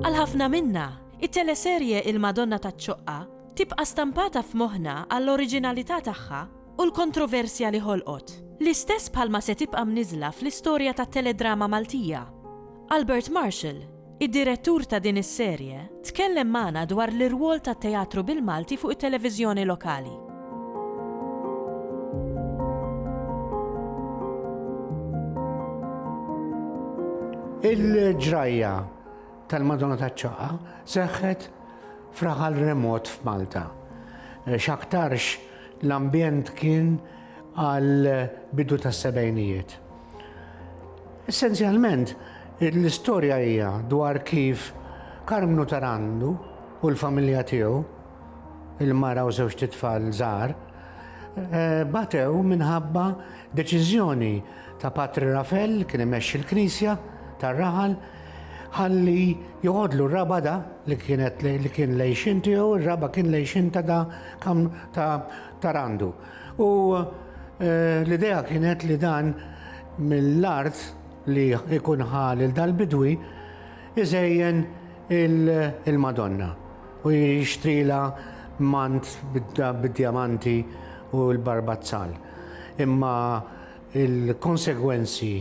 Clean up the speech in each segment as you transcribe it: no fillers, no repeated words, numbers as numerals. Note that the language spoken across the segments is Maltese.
Għal ħafna minna, it-teleserje Il-Madonna taċ-ċoqqa tibqa' stampata f'moħħna għall-oriġinalità tagħha u l-kontroversja li ħolqot. L-istess bħalma se tibqa' mniżla fl-istorja tat-teledrama Maltija. Albert Marshall, id-direttur ta' din is-serje, tkellem magħna dwar l-irwol tat-teatru bil-Malti fuq it-televiżjoni lokali. Il-ġrajja tal-Madonna taċ-ċoqqa seħħet f'raħal remot f'Malta. X'aktarx l-ambjent kien għal bidu tas-sebgħinijiet. Essenzjalment, l-istorja hija dwar kif Carmenu Tarandu u l-familja tiegħu, il-mara u żewġ titfal żgħar, batew minħabba deċiżjoni ta' Patri Rafel kien imexxi l-Knisja tar-Raħal ħalli joħodlu r-raba da li kien lejxin tiegħu, ir-raba kien lejxin ta' Tarandu. U l-idea kienet li dan mill-art li ikun ħal dal-bidwi iżejjen il-Madonna u jixtrila mant bid-diamanti u l-barbazzal. Imma il-konsegwenzi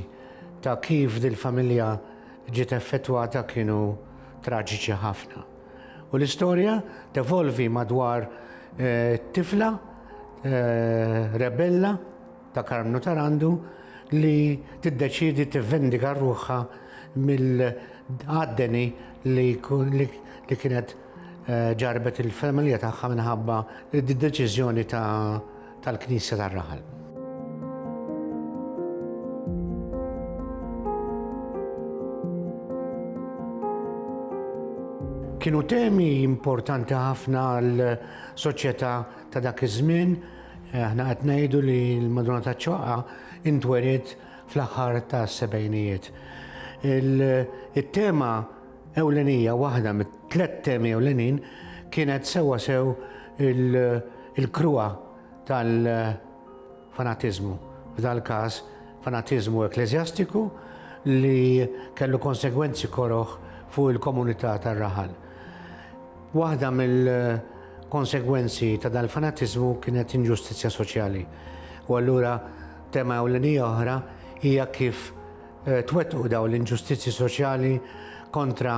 ta' kif dil-familja ġiet effettwata kienu traġiċi ħafna. U l-istorja tevolvi madwar tifla rebella ta' Carmenu Tarandu li tiddeċidi tivvendika ruħha mill-għaddeni li kienet ġarbet il-familja tagħha minħabba d-deċiżjoni tal-Knisja tar-Raħal. Kienu temi importanti ħafna għall-soċjetà ta' dak iż-żmien. Aħna qed ngħidu li l-Madonna taċ-ċoqqa intweriet fl-aħħar tas-sebgħinijiet. Il-tema ewlenija waħda mit-tliet temi ewlenin kienet sew il-kruwa tal-fanatiżmu. F'dal każ fanatiżmu ekklesjastiku li kellu konsegwenzi koroħ fuq il-komunità tar-Raħal. Waħda mill-konsegwenzi ta' dal-fanatiżmu kienet inġustizzja soċjali. U allura tema ewlenija oħra hija kif twettqu dawn l-inġustizzi soċjali kontra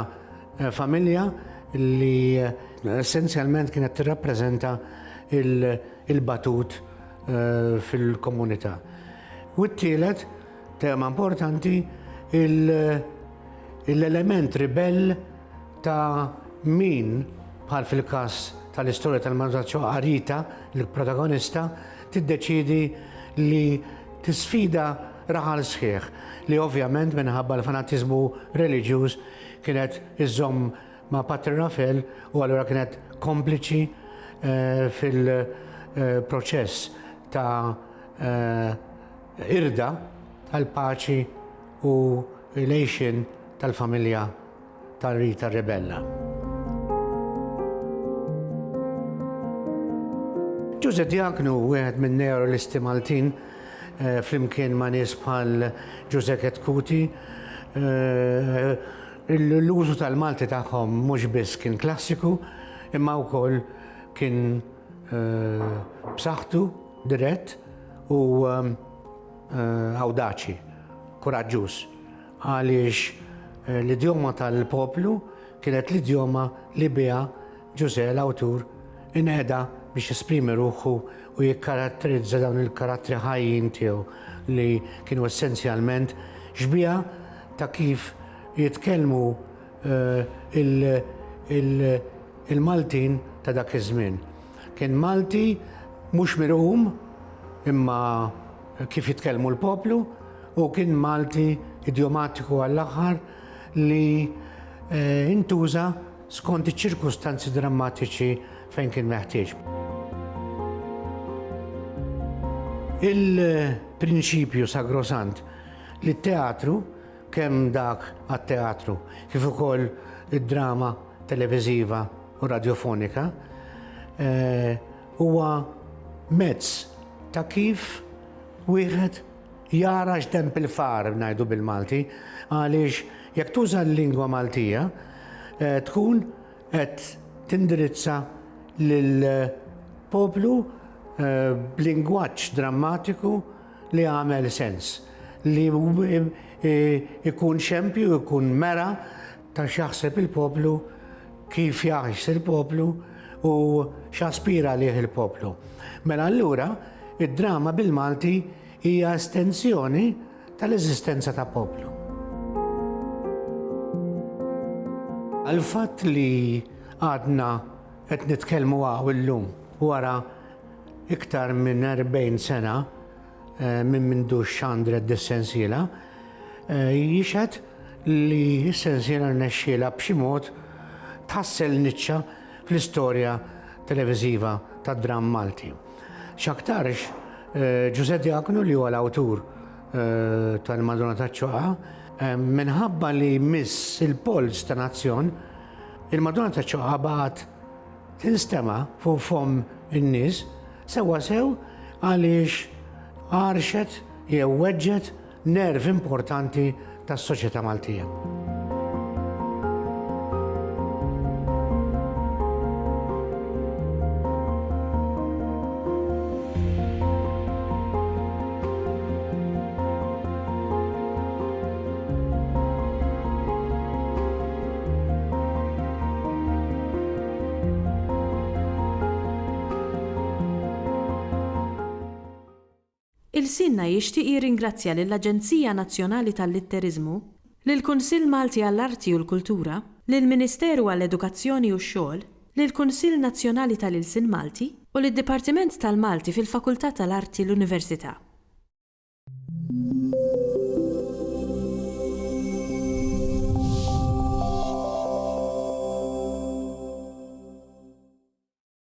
familja li essenzjalment kienet tirrappreżenta il-batut fil-komunità. U t-tielet tema importanti l-element ribell ta' min bħal fil-każ tal-istorja tal-Madonna taċ-ċoqqa Rita, il-protagonista, tiddeċidi li tisfida Raħal sħiħ li ovvjament minħabba l-fanatiżmu reliġjuż kienet iżomm ma' Patri Rafel u allura kienet kompliċi fil-proċess ta' irda tal-paċi u lejxin tal-familja tal-Rita Rebella. Giuseppe Diaknu, wieħed minn neoralisti Maltin, flimkien ma' nies bħal Giuseppe Ketkuti, l-użu tal-Malti tagħhom mhux biss kien klassiku, imma wkoll kien b'saħħtu, dirett u awdaċi, kuraġġuż, għaliex l-idjoma tal-poplu kienet l-idjoma li biha Giuseppe l-awtur inqeda biex esprimi ruħu u jikkaratterizza dawn il-karattri ħajjin tiegħu li kienu essenzjalment xbija ta' kif jitkellmu il-Maltin ta' dak iż-żmien. Kien Malti mhux mirqum imma kif jitkellmu l-poplu u kien Malti idiomatiku għall-aħħar li intuża skont iċ-ċirkustanzi drammatiċi fejn kien meħtieġ. Il-prinċipju sagrosant li t-teatru kemm dak għat-teatru, kif ukoll id-drama televiżiva u radiofonika, huwa mezz ta' kif wieħed jara x'demp il-far ngħidu bil-Malti, għaliex jekk tuża l-lingwa Maltija tkun qed tindirizza lill-poplu b'lingwaġġ drammatiku li għamel sens, li ikun xempju, ikun mera ta' x'jaħseb il-poplu, kif jaħs il-poplu u x'aspira lih il-poplu. Mela allura id-drama bil-Malti hija estensjoni tal-eżistenza ta' poplu. Għal-fatt li għadna qed nitkellmu illum wara iktar minn 40 sena minn mindu xandret dis-sensiela, jixħed li s-sensiela rnexxiela b'xi mod tħassel niċċa fl-istorja televiżiva tad-dram Malti. X'aktarx Giuseppe Diacono li huwa l-awtur tal-Madonna taċ-Ċoqqa, minħabba li miss il-pols ta' nazzjon, il-Madonna taċ-Ċoqqa baqgħet tinstema' fuq fom in-nies sewa sew għaliex għarxet jew weġġet nerv importanti tas-soċjetà Maltija. Il-Sinna jixtieq jirringrazzja lill-Aġenzija Nazzjonali tal-Litterizmu, lill-Kunsill Malti għall-Arti u l-Kultura, lill-Ministeru għall-Edukazzjoni u x-Xogħol, lill-Kunsill Nazzjonali tal-Ilsien Malti u lid-Dipartiment tal-Malti fil-Fakultà tal-Arti l-Università.